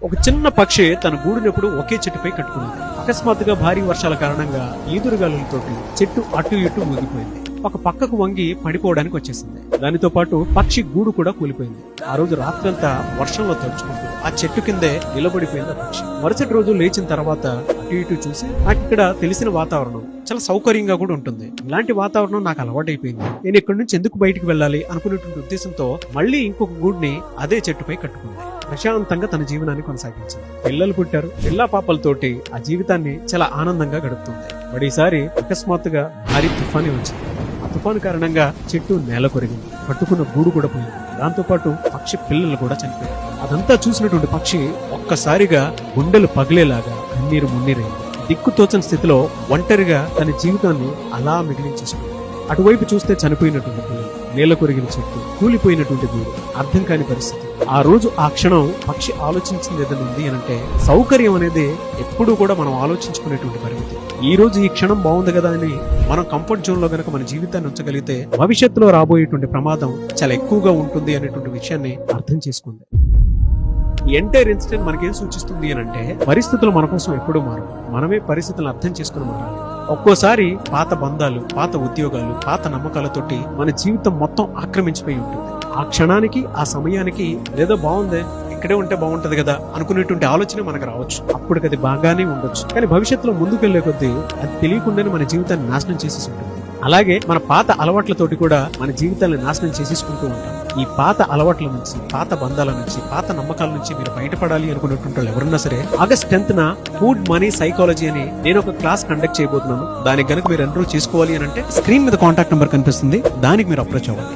ఒక చిన్న పక్షి తన గూడునెప్పుడు ఒకే చెట్టుపై కట్టుకున్నది. అకస్మాత్తుగా భారీ వర్షాల కారణంగా ఈదురుగాలులతోటి చెట్టు అటు ఇటు ఊగిపోయింది. ఒక పక్కకు వంగి పడిపోవడానికి వచ్చేసింది. దానితో పాటు పక్షి గూడు కూడా కూలిపోయింది. ఆ రోజు రాత్రంతా వర్షంలో తడుచుకుంటూ ఆ చెట్టు కిందే నిలబడిపోయింది ఆ పక్షి. మరుసటి రోజు లేచిన తర్వాత అటు ఇటు చూసి నాకు ఇక్కడ తెలిసిన వాతావరణం చాలా సౌకర్యంగా కూడా ఉంటుంది. ఇలాంటి వాతావరణం నాకు అలవాటైపోయింది. నేను ఇక్కడి నుంచి ఎందుకు బయటికి వెళ్ళాలి అనుకునేటువంటి ఉద్దేశంతో మళ్ళీ ఇంకొక గూడిని అదే చెట్టుపై కట్టుకుంది. ప్రశాంతంగా తన జీవనాన్ని కొనసాగించింది. పిల్లలు పుట్టారు. పిల్లా పాపలతోటి ఆ జీవితాన్ని చాలా ఆనందంగా గడుపుతుంది. మరి ఈసారి అకస్మాత్తుగా భారీ తుఫాను వచ్చింది. ఆ తుఫాను కారణంగా చెట్టు నేల కొరిగింది. పట్టుకున్న గూడు కూడా పోయింది. దాంతో పాటు పక్షి పిల్లలు కూడా చనిపోయారు. అదంతా చూసినటువంటి పక్షి ఒక్కసారిగా గుండెలు పగిలేలాగా కన్నీరు మున్నీరైంది. దిక్కుతోచని స్థితిలో ఒంటరిగా తన జీవితాన్ని అలా మిగిలించేసుకుంది. అటువైపు చూస్తే చనిపోయినటువంటి పిల్లలు, నేల కొరిగిన చెట్టు, కూలిపోయినటువంటి గూడు, అర్థం కాని పరిస్థితి. ఆ రోజు ఆ క్షణం పక్షి ఆలోచించింది ఏదైనా ఉంది అనంటే సౌకర్యం అనేది ఎప్పుడూ కూడా మనం ఆలోచించుకునేటువంటి పరిమితి. ఈ రోజు ఈ క్షణం బాగుంది కదా అని మనం కంఫర్ట్ జోన్ లో గనక మన జీవితాన్ని ఉంచగలిగితే భవిష్యత్తులో రాబోయేటువంటి ప్రమాదం చాలా ఎక్కువగా ఉంటుంది అనేటువంటి విషయాన్ని అర్థం చేసుకుంది. ఈ ఎంటైర్ ఇన్సిడెంట్ మనకేం సూచిస్తుంది అని అంటే పరిస్థితులు మన కోసం ఎప్పుడూ మారవు. మనమే పరిస్థితులను అర్థం చేసుకుని మారాలి. ఒక్కోసారి పాత బంధాలు, పాత ఉద్యోగాలు, పాత నమ్మకాలతోటి మన జీవితం మొత్తం ఆక్రమించిపోయి ఉంటుంది. ఆ క్షణానికి, ఆ సమయానికి ఏదో బాగుందే, ఇక్కడే ఉంటే బాగుంటది కదా అనుకునేటువంటి ఆలోచన మనకు రావచ్చు. అప్పుడు అది బాగానే ఉండొచ్చు. కానీ భవిష్యత్తులో ముందుకెళ్లే కొద్దీ అది తెలియకుండానే మన జీవితాన్ని నాశనం చేసేసి ఉంటుంది. అలాగే మన పాత అలవాట్లతోటి కూడా మన జీవితాన్ని నాశనం చేసేసుకుంటూ ఉంటాం. ఈ పాత అలవాట్ల నుంచి, పాత బంధాల నుంచి, పాత నమ్మకాల నుంచి మీరు బయటపడాలి అనుకున్నటువంటి వాళ్ళు ఎవరన్నా సరే August 10th food money psychology అని నేను ఒక క్లాస్ కండక్ట్ చేయబోతున్నాను. దానికి గనుక మీరు ఎన్రోల్ చేసుకోవాలి అని అంటే స్క్రీన్ మీద కాంటాక్ట్ నెంబర్ కనిపిస్తుంది, దానికి మీరు అప్రోచ్ అవ్వాలి.